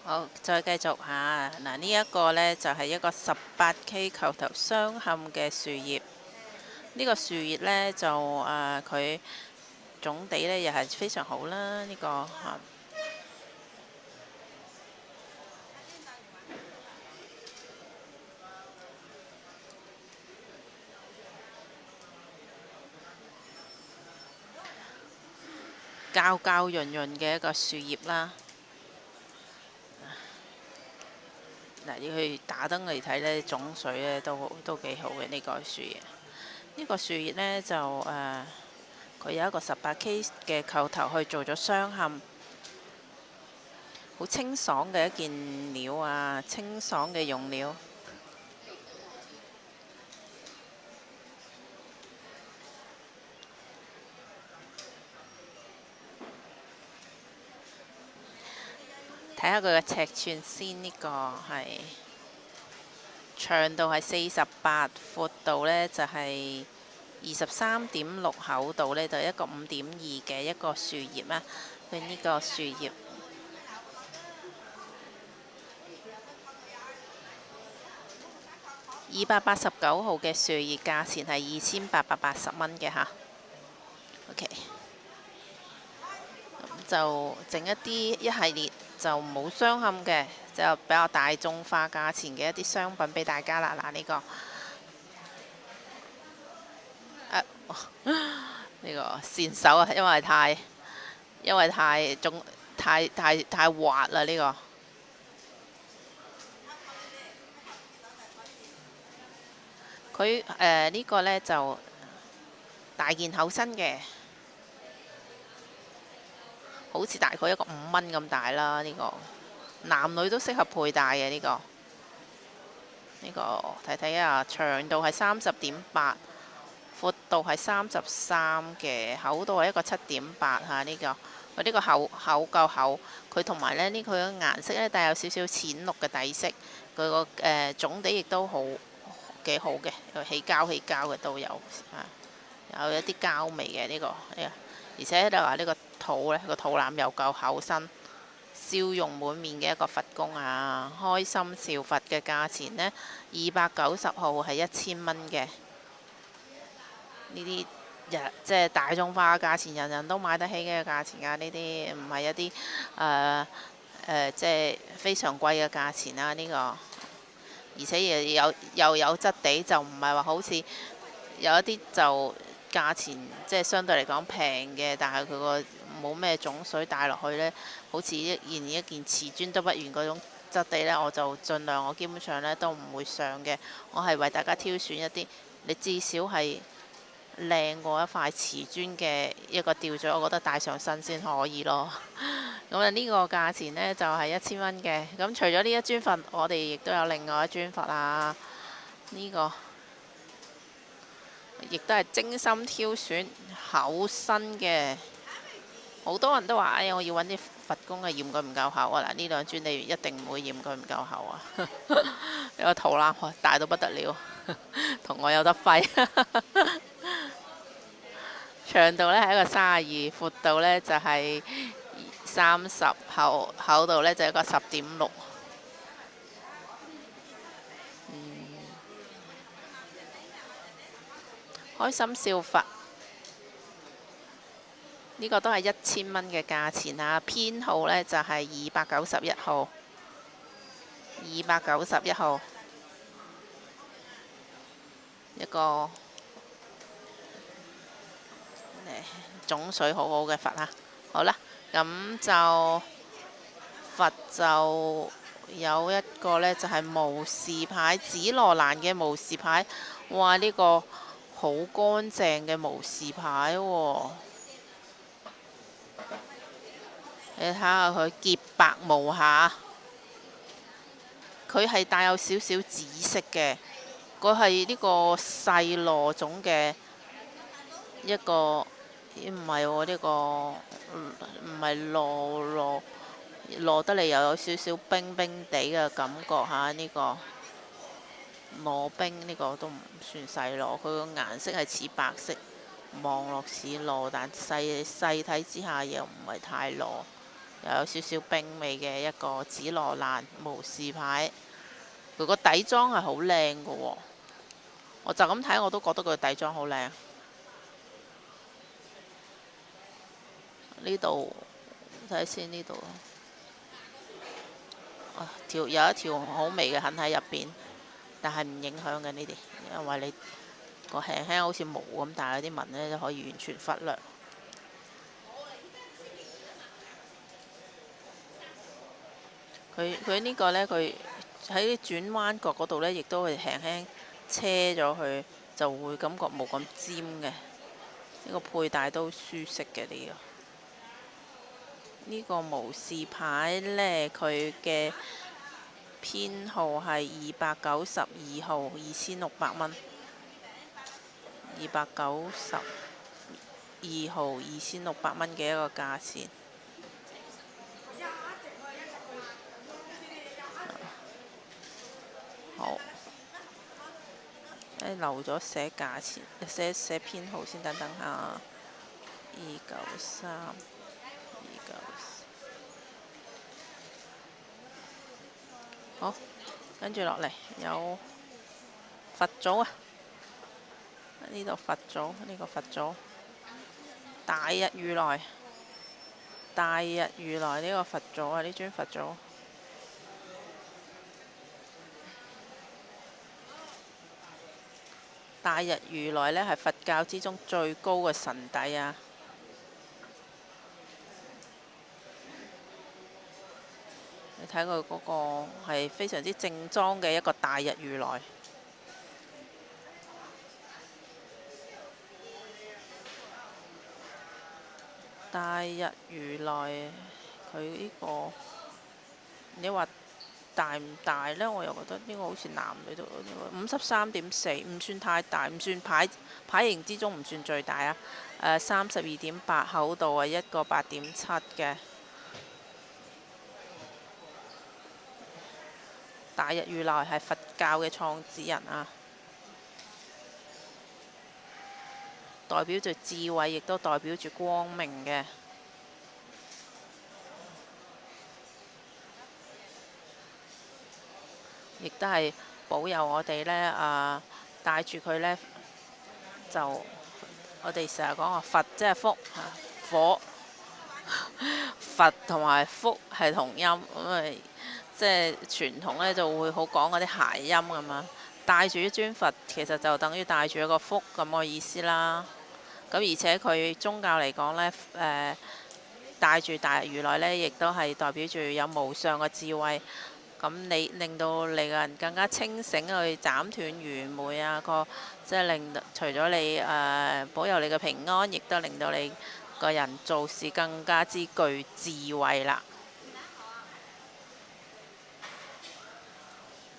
好，再繼續下嗱，呢一個呢，就係一個18K 球頭雙嵌嘅樹葉。呢個樹葉呢，就佢總地呢又係非常好啦。呢個膠膠潤潤嘅一個樹葉啦。嗱，要去打燈嚟睇呢，種水呢都幾好嘅呢個樹葉。呢個樹葉呢，就佢有一個18K 嘅球頭去做咗雙嵌，好清爽嘅一件料啊，清爽嘅用料。睇下佢嘅尺寸先，呢個係長度係48，闊度呢就係23.6，厚度呢就一個5.2嘅一個樹葉啦。佢呢個樹葉289號嘅樹葉，價錢係2880蚊嘅嚇。OK， 咁就整一啲一系列就冇雙嵌嘅，就比較大眾化價錢嘅一啲商品俾大家啦。嗱，呢個呢個線手啊，因為太重太滑啦呢個。佢呢個呢就大件厚身嘅，好似大概一個5蚊咁大啦。呢個男女都適合佩戴嘅呢個。呢個睇睇啊，長度係30.8，闊度係33嘅，厚度係一個7.8嚇。呢個佢呢個厚夠厚，佢同埋呢佢嘅顏色呢帶有少少淺綠嘅底色，佢個總地亦都幾好嘅，起膠嘅都有有一啲膠味嘅呢個，而且就話呢個肚呢個肚腩又夠厚身，笑容滿面嘅一個佛公啊，開心笑佛嘅價錢呢，290號係1000蚊嘅。呢啲即係大眾化嘅價錢，人人都買得起嘅價錢啊！呢啲唔係一啲即係非常貴嘅價錢啊！呢個而且又有質地，就唔係話好似有一啲就價錢即係相對嚟講平嘅，但係佢個冇咩種水帶落去呢，好似一件瓷磚都不如嗰種質地呢，我就盡量我基本上呢都唔會上嘅。我係為大家挑選一啲你至少係靚過一塊瓷磚嘅一個吊墜，我覺得戴上身先可以咯。咁啊，呢個價錢呢就係1000蚊嘅。咁除咗呢一尊佛，我哋亦都有另外一尊佛啊。呢個亦都係精心挑選厚身嘅。好多人都話：哎呀，我要揾啲佛公啊，嫌佢唔夠厚啊！嗱，呢兩尊你一定唔會嫌佢唔夠厚啊。呢個肚腩大到不得了，同我有得揮。長度呢係一個32，闊度呢就係30，厚度呢就一個10.6。開心笑佛呢個都係1000蚊嘅價錢啊，編號呢就係291號，291號一個種水好好嘅佛啊。好啦，咁就佛就有一個呢，就係無事牌，紫羅蘭嘅無事牌。哇！呢個好乾淨嘅無事牌喎，你睇下佢潔白無瑕，佢係帶有少少紫色嘅，佢係呢個細羅種嘅一個，唔係喎，呢個唔係羅得嚟又有少少冰冰地嘅感覺嚇。呢個羅冰呢個都唔算細羅，佢個顏色係似白色，望落似羅，但細睇之下又唔係太羅，又有少少冰味嘅一個紫羅蘭無事牌，佢個底裝係好靚嘅喎，我就咁睇我都覺得佢底裝好靚。呢度睇先呢度，有一條好微嘅痕喺入邊，但係唔影響嘅呢啲，因為你個輕輕好似毛咁，但係啲紋呢就可以完全忽略。佢呢個呢，佢喺轉彎角嗰度呢，亦都係輕輕車咗佢，就會感覺冇咁尖嘅。呢個佩戴都舒適嘅呢個。呢個無事牌呢，佢嘅編號係292號，2600蚊。292號2600蚊嘅一個價錢。好，漏咗寫價錢，寫編號先，等等下。293。好，跟住落嚟有佛祖啊！呢度佛祖，呢個佛祖大日如來，大日如來呢個佛祖啊，呢尊佛祖大日如來呢係佛教之中最高嘅神邸啊！你睇佢嗰個係非常之正裝嘅一個大日如來。大日如來佢呢個，你話大唔大呢？我又覺得呢個好似男女都53.4，唔算太大，唔算牌型之中唔算最大啊。32.8，厚度係一個8.7嘅。大日如來係佛教嘅創始人啊，代表住智慧，亦都代表住光明嘅。亦都係保佑我哋呢，帶住佢呢，就我哋成日講話佛即係福，火佛同埋福係同音，咁即係傳統呢就會好講嗰啲諧音咁嘛。帶住一尊佛，其實就等於帶住一個福咁嘅意思啦。咁而且佢宗教嚟講呢，帶住大日如來呢，亦都係代表住有無上嘅智慧。咁你令到你個人更加清醒，去斬斷愚昧啊！即係除咗你保佑你嘅平安，亦都令到你個人做事更加之具智慧啦。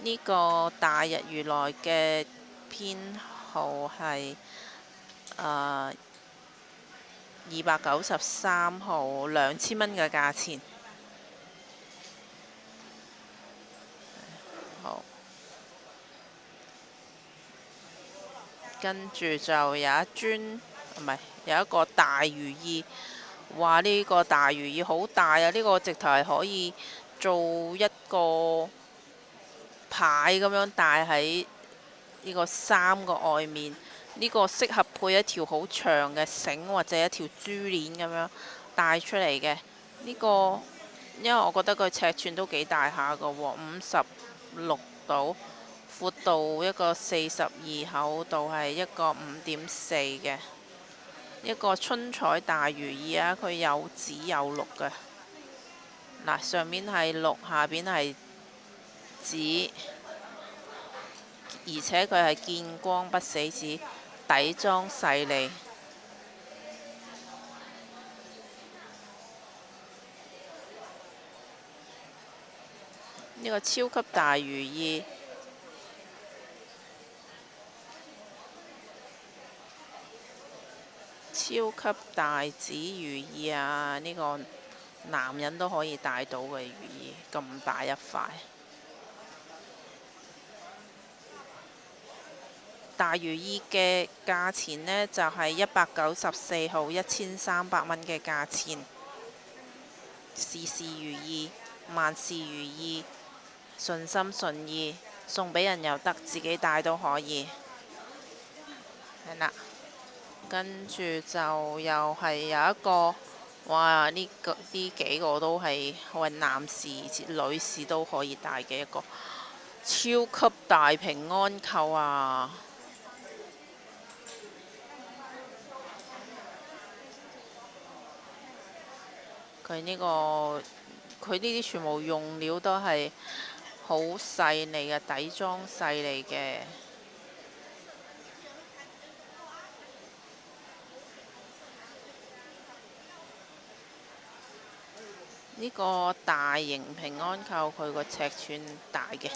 呢個大日如來嘅編號係293號，2000蚊嘅價錢。好，跟住就有一尊，唔係有一個大如意。哇！呢個大如意好大啊！呢個直頭係可以做一個牌咁樣戴喺呢個衫個外面。呢個適合配一條好長嘅繩或者一條珠鏈咁樣戴出嚟嘅。呢個因為我覺得佢尺寸都幾大下㗎喎，56度，闊度一個42，厚度係一個5.4嘅。一個春彩大如意啊！佢有紫有綠嘅。嗱，上面係綠，下邊係紫，而且佢係見光不死紫，底裝細膩。呢個超級大如意，超級大紫如意啊！呢個男人都可以戴到嘅如意，咁大一塊。大如意嘅價錢呢，就係194號，1300蚊嘅價錢。事事如意，萬事如意，順心順意，送俾人又得，自己戴都可以。係啦，跟住就又係有一個，哇！呢幾個都係為男士、女士都可以戴嘅一個超級大平安扣啊！佢呢個佢呢啲全部用料都係好細膩嘅底裝細膩嘅。呢個大型平安扣佢個尺寸大嘅，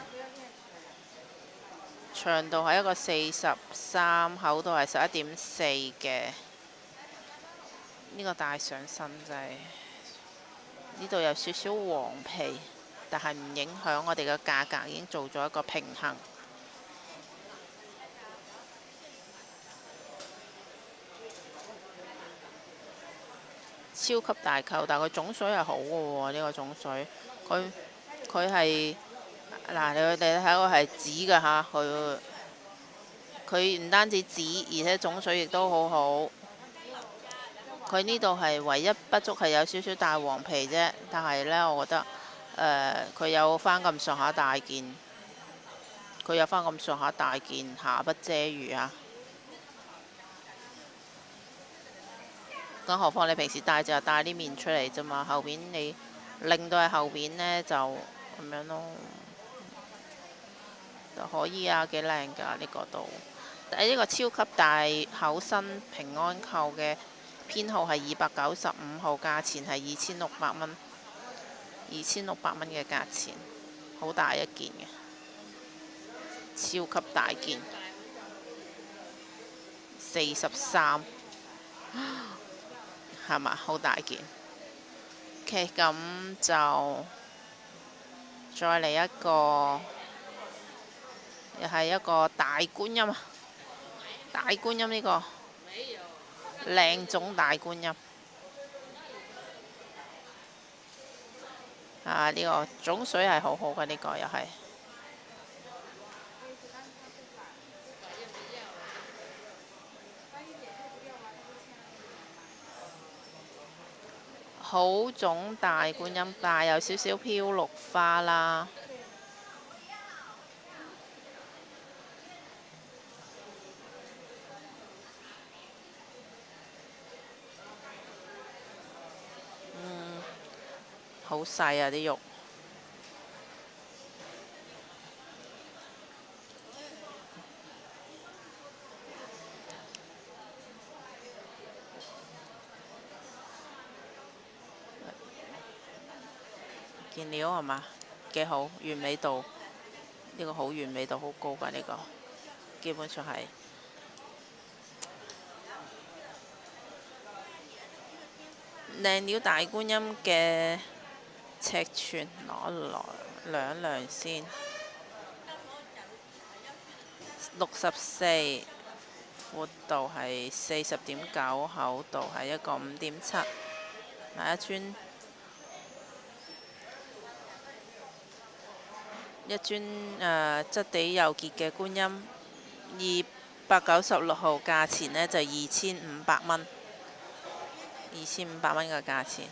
長度係一個43，厚度係11.4嘅。呢個戴上身就係呢度有少少黃皮，但係唔影響我哋嘅價格，已經做咗一個平衡。超級大扣，但係佢種水係好嘅喎，呢個種水，佢係嗱，你睇個係紙㗎嚇，佢唔單止紙，而且種水亦都好好。佢呢度係唯一不足係有少少大黃皮啫，但係呢，我覺得佢有翻咁上下大件，佢有翻咁上下大件，下不遮雨啊！更何況你平時戴就係戴啲面出嚟啫嘛，後邊你令到喺後邊呢，就咁樣咯，就可以啊，幾靚㗎呢個都。呢個超級大厚身平安扣嘅編號係295號，價錢係2600蚊，2600蚊嘅價錢，好大一件嘅，超級大件，43。係嘛？好大件。OK，咁就再嚟一個，又係一個大觀音啊！大觀音呢個靚種大觀音啊！呢個種水係好好嘅，呢個又係。好種大觀音，但有少少飄綠花啦。好細啊啲肉。件料係嘛？幾好，完美度，呢個好完美度好高㗎，呢個基本上係靚料大觀音嘅尺寸攞來量量先，64，闊度係40.9，厚度係一個5.7，嗱一尊質地又潔嘅觀音，296號，價錢呢就2500蚊，2500蚊嘅價錢。